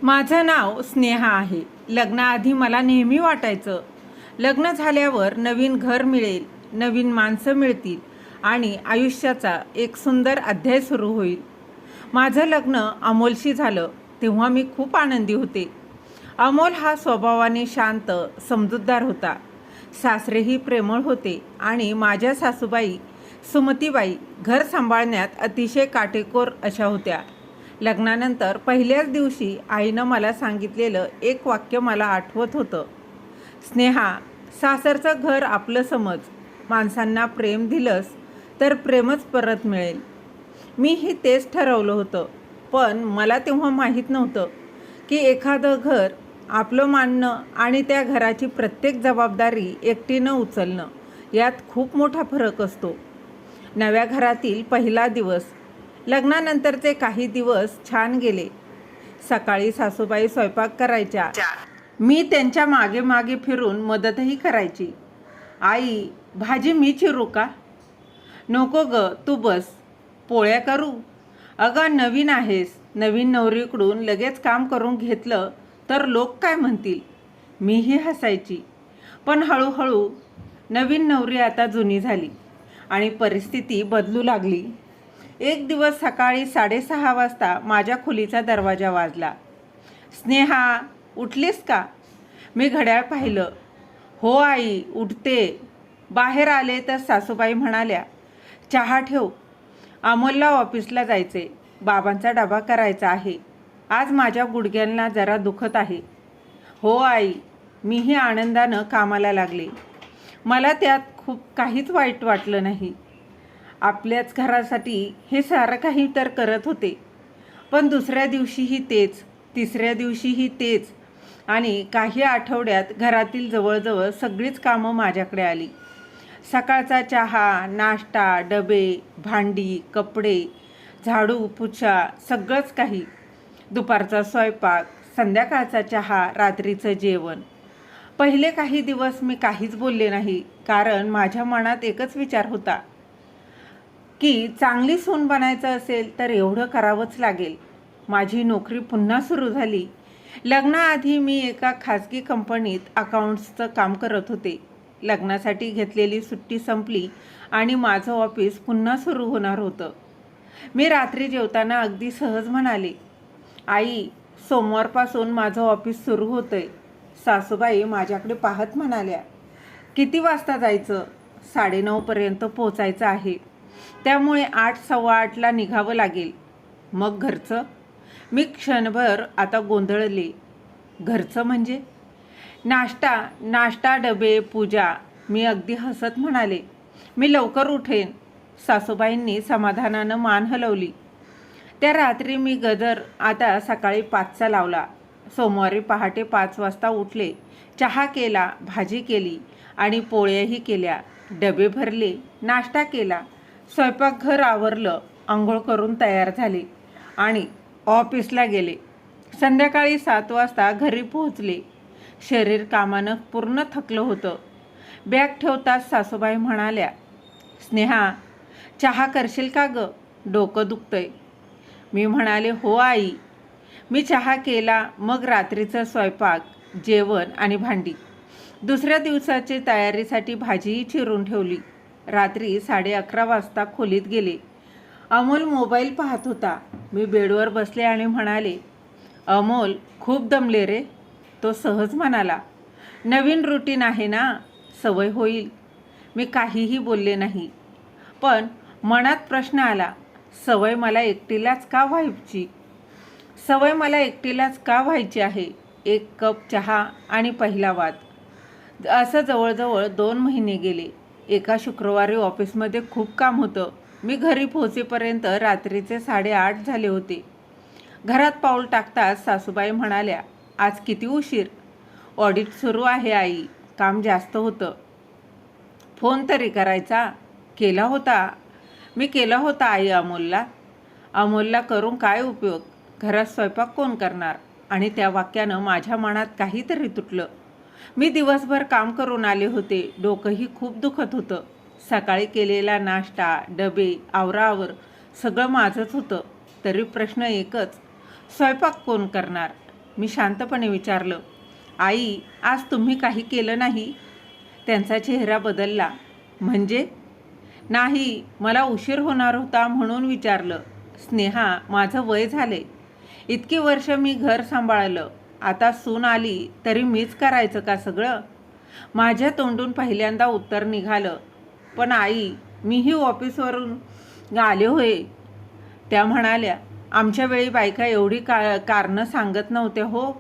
माझं नाव स्नेहा आहे. लग्नाआधी मला नेहमी वाटायचं लग्न झाल्यावर नवीन घर मिळेल, नवीन माणसं मिळतील आणि आयुष्याचा एक सुंदर अध्याय सुरू होईल. माझं लग्न अमोलशी झालं तेव्हा मी खूप आनंदी होते. अमोल हा स्वभावाने शांत, समजूतदार होता. सासरेही प्रेमळ होते आणि माझ्या सासूबाई सुमतीबाई घर सांभाळण्यात अतिशय काटेकोर अशा होत्या. लग्नानंतर पहिल्याच दिवशी आईनं मला सांगितलेलं एक वाक्य मला आठवत होतं. स्नेहा, सासरचं घर आपलं समज. माणसांना प्रेम दिलंस तर प्रेमच परत मिळेल. मीही तेच ठरवलं होतं. पण मला तेव्हा माहीत नव्हतं की एखादं घर आपलं मानणं आणि त्या घराची प्रत्येक जबाबदारी एकटीनं उचलणं यात खूप मोठा फरक असतो. नव्या घरातील पहिला दिवस. लग्नानंतरचे काही दिवस छान गेले. सकाळी सासूबाई स्वयंपाक करायच्या. मी त्यांच्या मागे मागे फिरून मदतही करायची. आई, भाजी मी चिरू का? नको ग, तू बस. पोळ्या करू? अगं, नवीन आहेस. नवीन नवरीकडून लगेच काम करून घेतलं तर लोक काय म्हणतील? मीही हसायची. पण हळूहळू नवीन नवरी आता जुनी झाली आणि परिस्थिती बदलू लागली. एक दिवस सकाळी 6:30 वाजता माझ्या खोलीचा दरवाजा वाजला. स्नेहा, उठलीस का? मी घड्याळ पाहिलं. हो आई, उठते. बाहेर आले तर सासूबाई म्हणाल्या, चहा ठेव. अमोलला ऑफिसला जायचे. बाबांचा डबा करायचा आहे. आज माझ्या गुडघ्यांना जरा दुखत आहे. हो आई. मीही आनंदानं कामाला लागले. मला त्यात खूप काहीच वाईट वाटलं नाही. आपल्याच घरासाठी हे सारं काही तर करत होते. पण दुसऱ्या दिवशीही तेच, तिसऱ्या दिवशीही तेच आणि काही आठवड्यात घरातील जवळजवळ सगळीच कामं माझ्याकडे आली. सकाळचा चहा, नाश्ता, डबे, भांडी, कपडे, झाडू, पुछा, सगळंच काही. दुपारचा स्वयंपाक, संध्याकाळचा चहा, रात्रीचं जेवण. पहिले काही दिवस मी काहीच बोलले नाही, कारण माझ्या मनात एकच विचार होता की चांगली सून बनायचं असेल तर एवढं करावंच लागेल. माझी नोकरी पुन्हा सुरू झाली. लग्नाआधी मी एका खाजगी कंपनीत अकाउंट्सचं काम करत होते. लग्नासाठी घेतलेली सुट्टी संपली आणि माझं ऑफिस पुन्हा सुरू होणार होतं. मी रात्री जेवताना अगदी सहज म्हणाले, आई, सोमवारपासून माझं ऑफिस सुरू होतंय. सासूबाई माझ्याकडे पाहत म्हणाल्या, किती वाजता जायचं? 9:30 पोचायचं आहे. त्यामुळे 8, 8:15ला निघावं लागेल. मग घरचं? मी क्षणभर आता गोंधळले. घरचं म्हणजे? नाश्ता, डबे, पूजा. मी अगदी हसत म्हणाले, मी लवकर उठेन. सासूबाईंनी समाधानानं मान हलवली. त्या रात्री मी गजर आता सकाळी 5चा लावला. सोमवारी पहाटे 5 वाजता उठले. चहा केला, भाजी केली आणि पोळ्याही केल्या. डबे भरले, नाश्ता केला. स्वयंपाकघर आवरलं. आंघोळ करून तयार झाले आणि ऑफिसला गेले. संध्याकाळी 7 वाजता घरी पोहोचले. शरीर कामानं पूर्ण थकलं होतं. बॅग ठेवताच सासूबाई म्हणाल्या, स्नेहा, चहा करशील का गं? डोकं दुखतंय. मी म्हणाले, हो आई. मी चहा केला. मग रात्रीचं स्वयंपाक, जेवण आणि भांडी. दुसऱ्या दिवसाची तयारीसाठी भाजीही चिरून ठेवली. रात्री 11:30 वाजता खोलीत गेले. अमोल मोबाईल पाहत होता. मी बेडवर बसले आणि म्हणाले, अमोल, खूप दमले रे. तो सहज म्हणाला, नवीन रुटीन आहे ना, सवय होईल. मी काहीही बोलले नाही. पण मनात प्रश्न आला, सवय मला एकटीलाच का व्हायची आहे? 1 कप चहा आणि पहिला वाद. असं जवळजवळ 2 महिने गेले. एका शुक्रवारी ऑफिसमध्ये खूप काम होतं. मी घरी पोहोचेपर्यंत रात्रीचे 8:30 झाले होते. घरात पाऊल टाकताच सासूबाई म्हणाल्या, आज किती उशीर? ऑडिट सुरू आहे आई, काम जास्त होतं. फोन तरी करायचा. मी केला होता आई अमोलला करून काय उपयोग? घरात स्वयंपाक कोण करणार? आणि त्या वाक्यानं माझ्या मनात काहीतरी तुटलं. मी दिवसभर काम करून आले होते. डोकंही खूप दुखत होतं. सकाळी केलेला नाश्ता, डबे, आवराआवर सगळं माझंच होतं. तरी प्रश्न एकच, स्वयंपाक कोण करणार? मी शांतपणे विचारलं. आई, आज तुम्ही काही केलं नाही? त्यांचा चेहरा बदलला. म्हणजे? नाही, मला उशीर होणार होता म्हणून विचारलं. स्नेहा, माझं वय झाले. इतकी वर्ष मी घर सांभाळलं. आता सून आली तरी मीच करायचं का सगळं? माझ्या तोंडून पहिल्यांदा उत्तर निघालं. पण आई, मीही ऑफिसवरून आले होय. त्या म्हणाल्या, आमच्या वेळी बायका एवढी कारणं सांगत नव्हत्या हो.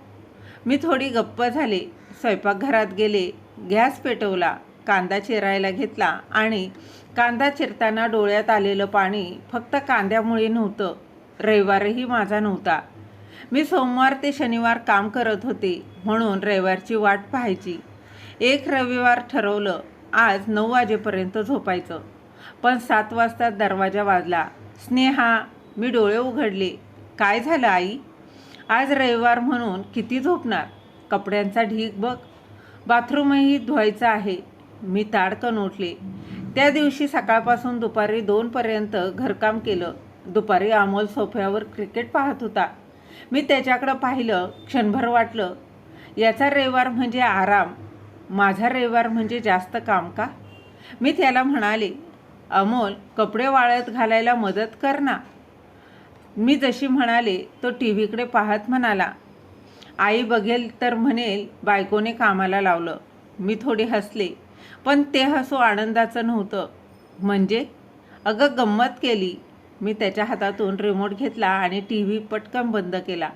मी थोडी गप्प झाले. स्वयंपाकघरात गेले, गॅस पेटवला, कांदा चिरायला घेतला आणि कांदा चिरताना डोळ्यात आलेलं पाणी फक्त कांद्यामुळे नव्हतं. रविवारही माझा नव्हता. मी सोमवार ते शनिवार काम करत होते म्हणून रविवारची वाट पाहायची. एक रविवार ठरवलं, आज 9 वाजेपर्यंत झोपायचं. पण 7 वाजता दरवाजा वाजला. स्नेहा, मी डोळे उघडले. काय झालं आई? आज रविवार म्हणून किती झोपणार? कपड्यांचा ढीग बघ, बाथरूमही धुवायचं आहे. मी ताडकन उठले. त्या दिवशी सकाळपासून दुपारी 2 पर्यंत घरकाम केलं. दुपारी अमोल सोफ्यावर क्रिकेट पाहत होता. मी त्याच्याकडं पाहिलं. क्षणभर वाटलं, याचा रविवार म्हणजे आराम, माझा रविवार म्हणजे जास्त काम का? मी त्याला म्हणाले, अमोल, कपडे वाळत घालायला मदत कर ना. मी जशी म्हणाले तो टी व्हीकडे पाहत म्हणाला, आई बघेल तर म्हणेल बायकोने कामाला लावलं. मी थोडी हसले, पण ते हसू आनंदाचं नव्हतं. म्हणजे? अगं, गंमत केली. मी त्याच्या हातातून रिमोट घेतला आणि टी व्ही पटकन बंद केला.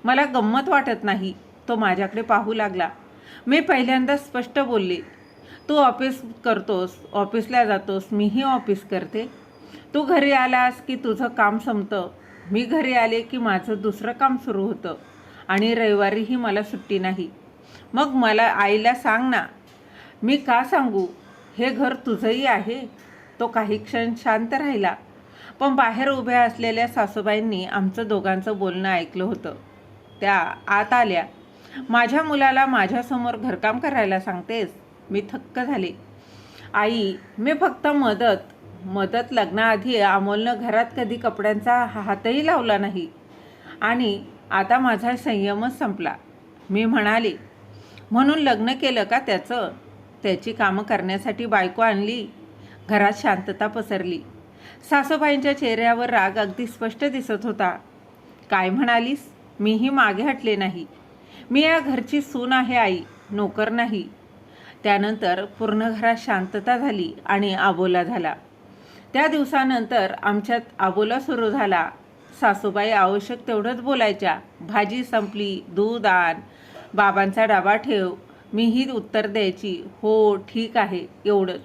मला गंमत वाटत नाही. तो माझ्याकडे पाहू लागला. मी पहिल्यांदा स्पष्ट बोलले, तू ऑफिस करतोस, ऑफिसला जातोस, मीही ऑफिस करते. तू घरी आलास की तुझं काम संपतं. मी घरी आले की माझं दुसरं काम सुरू होतं आणि रविवारीही मला सुट्टी नाही. मग मला आईला सांग ना. मी का सांगू? हे घर तुझंही आहे. तो काही क्षण शांत राहिला. पण बाहेर उभ्या असलेल्या सासूबाईंनी आमचं दोघांचं बोलणं ऐकलं होतं. त्या आत आल्या. माझ्या मुलाला माझ्यासमोर घरकाम करायला सांगतेस? मी थक्क झाले. आई, मी फक्त मदत लग्नाआधी अमोलनं घरात कधी कपड्यांचा हातही लावला नाही आणि आता माझा संयमच संपला. मी म्हणाले, म्हणून लग्न केलं का त्याचं? त्याची कामं करण्यासाठी बायको आणली. घरात शांतता पसरली. सासूबाईंच्या चेहऱ्यावर राग अगदी स्पष्ट दिसत होता. काय म्हणालीस? मीही मागे हटले नाही. मी या घरची सून आहे आई, नोकर नाही. त्यानंतर पूर्ण घरात शांतता झाली आणि आबोला झाला. त्या दिवसानंतर आमच्यात आबोला सुरू झाला. सासूबाई आवश्यक तेवढंच बोलायच्या. भाजी संपली, दूध आण, बाबांचा डबा ठेव. मीही उत्तर द्यायची, हो ठीक आहे, एवढंच.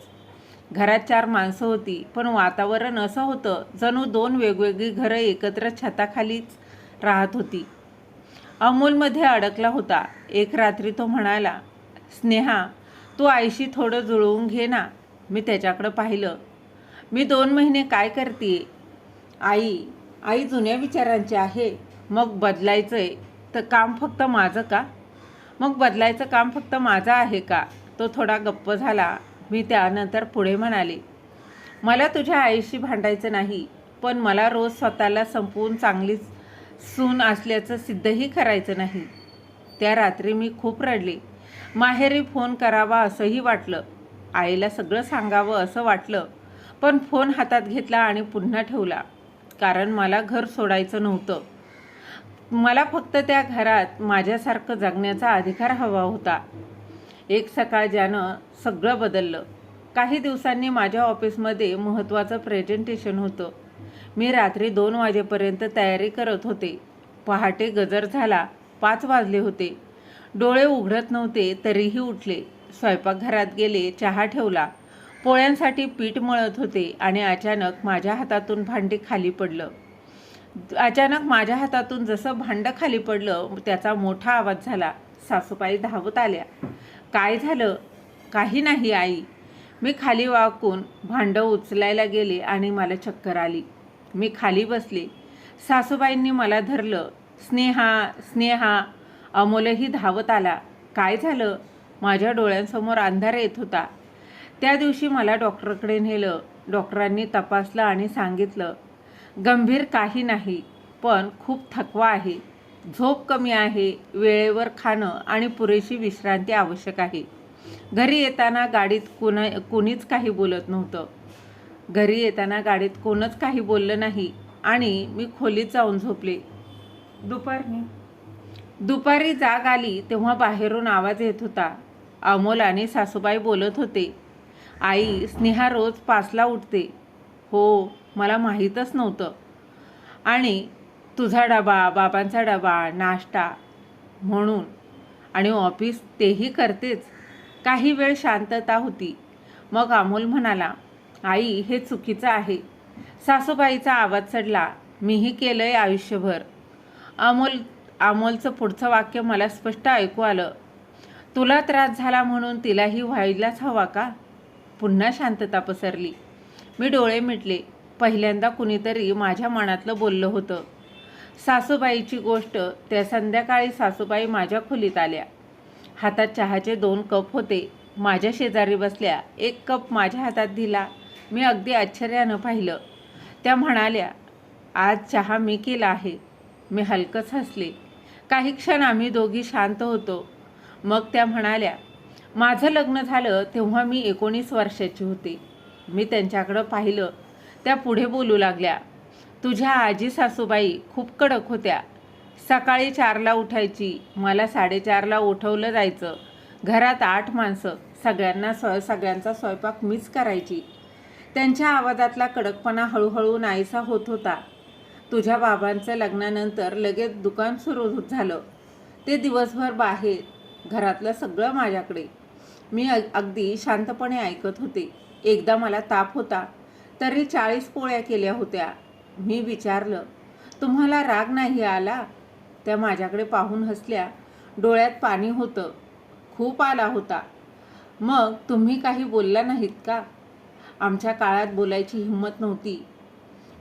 घरात 4 माणसं होती, पण वातावरण असं होतं जणू 2 वेगवेगळी घरं एकत्र छताखालीच राहत होती. अमोलमध्ये अडकला होता. एक रात्री तो म्हणाला, स्नेहा, तू आईशी थोडं जुळवून घे ना. मी त्याच्याकडं पाहिलं. मी 2 महिने काय करते? आई जुन्या विचारांची आहे. मग बदलायचंय तर काम फक्त माझं का? मग बदलायचं काम फक्त माझं आहे का? तो थोडा गप्प झाला. मी त्यानंतर पुढे म्हणाले, मला तुझ्या आईशी भांडायचं नाही, पण मला रोज स्वतःला संपवून चांगली सून असल्याचं सिद्धही करायचं नाही. त्या रात्री मी खूप रडले. माहेरी फोन करावा असंही वाटलं. आईला सगळं सांगावं असं वाटलं. पण फोन हातात घेतला आणि पुन्हा ठेवला. कारण मला घर सोडायचं नव्हतं. मला फक्त त्या घरात माझ्यासारखं जगण्याचा अधिकार हवा होता. एक सकाळ ज्यानं सगळं बदललं. काही दिवसांनी माझ्या ऑफिसमध्ये महत्त्वाचं प्रेझेंटेशन होतं. मी रात्री 2 वाजेपर्यंत तयारी करत होते. पहाटे गजर झाला. 5 वाजले होते. डोळे उघडत नव्हते तरीही उठले. स्वयंपाकघरात गेले, चहा ठेवला. पोळ्यांसाठी पीठ मळत होते आणि अचानक माझ्या हातातून भांडी खाली पडलं. जसं भांडं खाली पडलं त्याचा मोठा आवाज झाला. सासूबाई धावत आल्या. काय झालं? काही नाही आई. मी खाली वाकून भांडं उचलायला गेले आणि मला चक्कर आली. मी खाली बसले. सासूबाईंनी मला धरलं. स्नेहा. अमोलही धावत आला. काय झालं? माझ्या डोळ्यांसमोर अंधार येत होता. त्या दिवशी मला डॉक्टरकडे नेलं. डॉक्टरांनी तपासलं आणि सांगितलं, गंभीर काही नाही, पण खूप थकवा आहे. झोप कमी आहे, वेळेवर खाणं आणि पुरेशी विश्रांती आवश्यक आहे. घरी येताना गाडीत कोणीच काही बोलत नव्हतं. घरी येताना गाडीत कोणच काही बोललं नाही आणि मी खोलीत जाऊन झोपले. दुपारी जाग आली तेव्हा बाहेरून आवाज येत होता. अमोल आणि सासूबाई बोलत होते. आई, स्नेहा रोज 5ला उठते. हो, मला माहीतच नव्हतं. आणि तुझा डबा, बाबांचा डबा, नाश्ता म्हणून आणि ऑफिस तेही करतेच. काही वेळ शांतता होती. मग अमोल म्हणाला, आई, हे चुकीचं आहे. सासूबाईचा आवाज चढला. मीही केलंय आयुष्यभर. अमोलचं पुढचं वाक्य मला स्पष्ट ऐकू आलं. तुला त्रास झाला म्हणून तिलाही व्हायलाच हवा का? पुन्हा शांतता पसरली. मी डोळे मिटले. पहिल्यांदा कुणीतरी माझ्या मनातलं बोललं होतं. सासूबाईची गोष्ट. त्या संध्याकाळी सासूबाई माझ्या खोलीत आल्या. हातात चहाचे 2 कप होते. माझ्या शेजारी बसल्या. 1 कप माझ्या हातात दिला. मी अगदी आश्चर्यानं पाहिलं. त्या म्हणाल्या, आज चहा मी केला आहे. मी हलकंच हसले. काही क्षण आम्ही दोघी शांत होतो. मग त्या म्हणाल्या, माझं लग्न झालं तेव्हा मी 19 वर्षाची होते. मी त्यांच्याकडं पाहिलं. त्या पुढे बोलू लागल्या, तुझ्या आजी सासूबाई खूप कडक होत्या. सकाळी 4ला उठायची. मला 4:30ला उठवलं जायचं. घरात 8 माणसं. सगळ्यांचा स्वयंपाक मीच करायची. त्यांच्या आवाजातला कडकपणा हळूहळू नाहीसा होत होता. तुझ्या बाबांचं लग्नानंतर लगेच दुकान सुरू झालं. ते दिवसभर बाहेर, घरातलं सगळं माझ्याकडे. मी अगदी शांतपणे ऐकत होते. एकदा मला ताप होता, तरी 40 पोळ्या केल्या होत्या. मी विचारलं, तुम्हाला राग नाही आला? त्या माझ्याकडे पाहून हसल्या. डोळ्यात पाणी होतं. खूप आला होता. मग तुम्ही काही बोलला नाहीत का? आमच्या काळात बोलायची हिंमत नव्हती.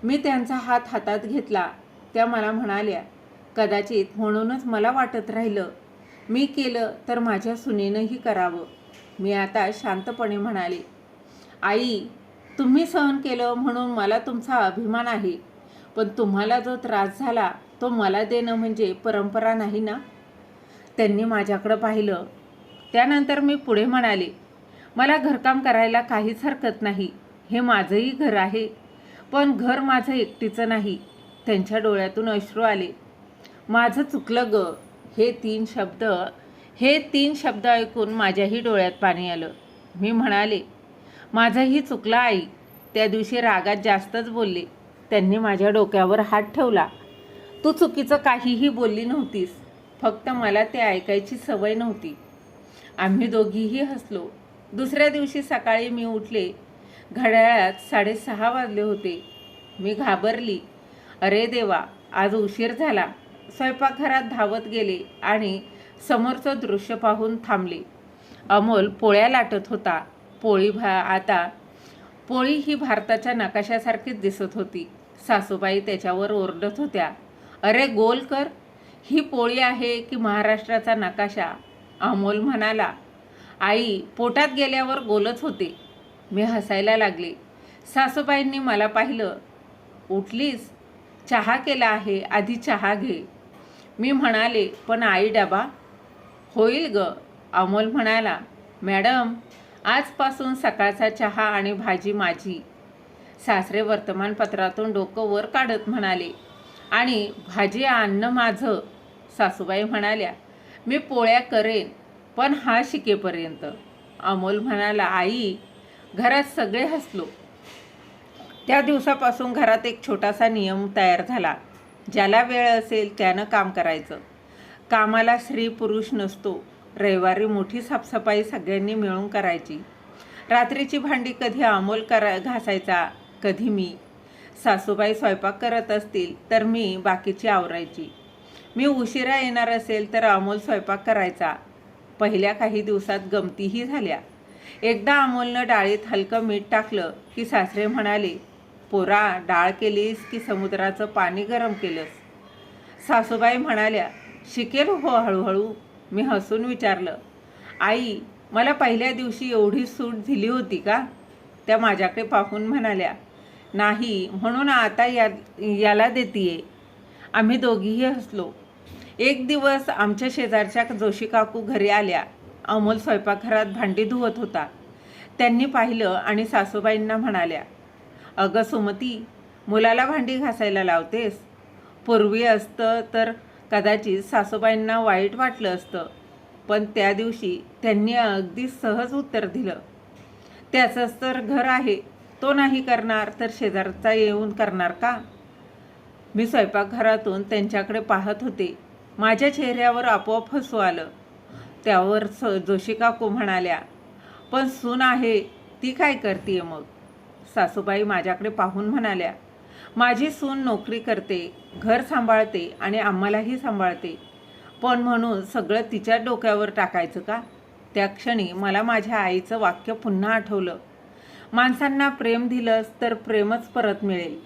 मी त्यांचा हात हातात घेतला. त्या मला म्हणाल्या, कदाचित म्हणूनच मला वाटत राहिलं, मी केलं तर माझ्या सुनेनंही करावं. मी आता शांतपणे म्हणाले, आई, तुम्ही सहन केलं म्हणून मला तुमचा अभिमान आहे. पण तुम्हाला जो त्रास झाला तो मला देणं म्हणजे परंपरा नाही ना? त्यांनी माझ्याकडं पाहिलं. त्यानंतर मी पुढे म्हणाले, मला घरकाम करायला काहीच हरकत नाही. हे माझंही घर आहे. पण घर माझं एकटीचं नाही. त्यांच्या डोळ्यातून अश्रू आले. माझं चुकलं ग. हे तीन शब्द ऐकून माझ्याही डोळ्यात पाणी आलं. मी म्हणाले, माझंही चुकलं आई. त्या दिवशी रागात जास्तच बोलले. त्यांनी माझ्या डोक्यावर हात ठेवला. तू चुकीचं काहीही बोलली नव्हतीस. फक्त मला ते ऐकायची सवय नव्हती. आम्ही दोघीही हसलो. दुसऱ्या दिवशी सकाळी मी उठले. घड्याळात 6:30 वाजले होते. मी घाबरली. अरे देवा, आज उशीर झाला. स्वयंपाकघरात धावत गेले आणि समोरचं दृश्य पाहून थांबले. अमोल पोळ्या लाटत होता. पोळी ही भारताच्या नकाशासारखीच दिसत होती. सासूबाई त्याच्यावर ओरडत होत्या, अरे गोल कर. ही पोळी आहे की महाराष्ट्राचा नकाशा? अमोल म्हणाला, आई, पोटात गेल्यावर गोलच होते. मी हसायला लागले. सासूबाईंनी मला पाहिलं. उठलीस? चहा केला आहे, आधी चहा घे. मी म्हणाले, पण आई, डबा? होईल ग. अमोल म्हणाला, मॅडम, आजपासून सकाळचा चहा आणि भाजी माझी. सासरे वर्तमानपत्रातून डोकं वर काढत म्हणाले, आणि भाजी आणणं माझं. सासूबाई म्हणाल्या, मी पोळ्या करेन, पण हा शिकेपर्यंत. अमोल म्हणाला, आई. घरात सगळे हसलो. त्या दिवसापासून घरात एक छोटासा नियम तयार झाला. ज्याला वेळ असेल त्यानं काम करायचं. कामाला स्त्री पुरुष नसतो. रविवारी मोठी साफसफाई सगळ्यांनी मिळून करायची. रात्रीची भांडी कधी अमोल घासायचा, कधी मी. सासूबाई स्वयंपाक करत असतील तर मी बाकीची आवरायची. मी उशिरा येणार असेल तर अमोल स्वयंपाक करायचा. पहिल्या काही दिवसात गमतीही झाल्या. एकदा अमोलनं डाळीत हलकं मीठ टाकलं की सासरे म्हणाले, पोरा, डाळ केलीस की समुद्राचं पाणी गरम केलंस? सासूबाई म्हणाल्या, शिकेल हो हळूहळू. मी हसून विचारलं, आई, मला पहिल्या दिवशी एवढी सूट दिली होती का? त्या माझ्याकडे पाहून म्हणाल्या, नाही, म्हणून आता याला देतीये. आम्ही दोघीही हसलो. एक दिवस आमच्या शेजारच्या जोशी काकू घरी आल्या. अमोल स्वयंपाकघरात भांडी धुवत होता. त्यांनी पाहिलं आणि सासूबाईंना म्हणाल्या, "अगं सुमती, मुलाला भांडी घासायला लावतेस?" पूर्वी असतं तर कदाचित सासूबाईंना वाईट वाटलं असतं, पण त्या दिवशी त्यांनी अगदी सहज उत्तर दिलं, "त्याचंच तर घर आहे, तो नाही करणार तर शेजारचा येऊन करणार का?" मी स्वयंपाकघरातून त्यांच्याकडे पाहत होते. माझ्या चेहऱ्यावर आपोआप हसू आलं. त्यावर जोशी काकू म्हणाल्या, "पण सून आहे ती काय करते मग?" सासूबाई माझ्याकडे पाहून म्हणाल्या, "माझी सून नोकरी करते, घर सांभाळते आणि आम्हालाही सांभाळते, पण म्हणून सगळं तिच्या डोक्यावर टाकायचं का?" त्या क्षणी मला माझ्या आईचं वाक्य पुन्हा आठवलं, "माणसांना प्रेम दिलंस तर प्रेमच परत मिळेल."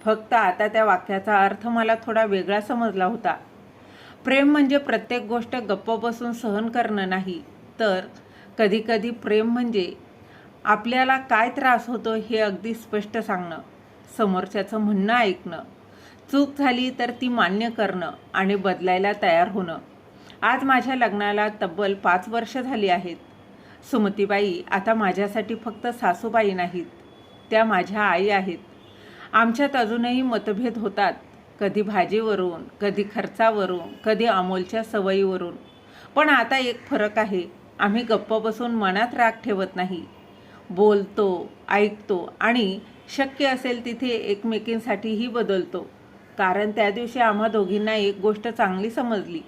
फक्त आता त्या वाक्याचा अर्थ मला थोडा वेगळा समजला होता. प्रेम म्हणजे प्रत्येक गोष्ट गप्प बसून सहन करणं नाही, तर कधीकधी प्रेम म्हणजे आपल्याला काय त्रास होतो हे अगदी स्पष्ट सांगणं, समोरच्याचं म्हणणं ऐकणं, चूक झाली तर ती मान्य करणं आणि बदलायला तयार होणं. आज माझ्या लग्नाला तब्बल 5 वर्ष झाली आहेत. सुमतीबाई आता माझ्यासाठी फक्त सासूबाई नाहीत, त्या माझ्या आई आहेत. आमच्यात अजूनही मतभेद होतात, कधी भाजीवरून, कधी खर्चावरून, कधी अमोलच्या सवयीवरून. पण आता एक फरक आहे, आम्ही गप्प बसून मनात राग ठेवत नाही. बोलतो, ऐकतो आणि शक्य असेल तिथे एकमेकींसाठीही बदलतो. कारण त्या दिवशी आम्हा दोघींना एक गोष्ट चांगली समजली,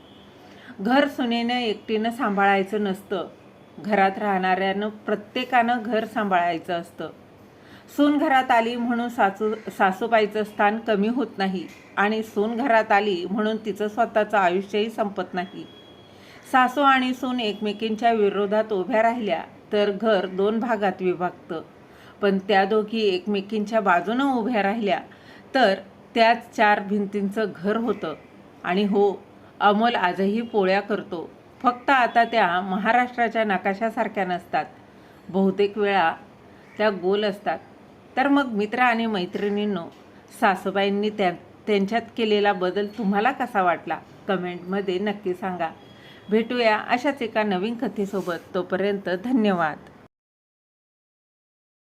घर सुनेनं एकटीनं सांभाळायचं नसतं, घरात राहणाऱ्यानं प्रत्येकानं घर सांभाळायचं असतं. सून घरात आली म्हणून सासूबाईचं स्थान कमी होत नाही आणि सून घरात आली म्हणून तिचं स्वतःचं आयुष्यही संपत नाही. सासू आणि सून एकमेकींच्या विरोधात उभ्या राहिल्या तर घर 2 भागात विभागतं, पण त्या दोघी एकमेकींच्या बाजूनं उभ्या राहिल्या तर त्याच 4 भिंतींचं घर होतं. आणि हो, अमोल आजही पोळ्या करतो, फक्त आता त्या महाराष्ट्राच्या नकाशासारख्या नसतात, बहुतेक वेळा त्या गोल असतात. तर मग मित्र आणि मैत्रिणींनो, सासूबाईंनी त्यांच्यात केलेला बदल तुम्हाला कसा वाटला? कमेंटमध्ये नक्की सांगा. भेटूया अशाच एका नवीन कथेसोबत. तोपर्यंत धन्यवाद.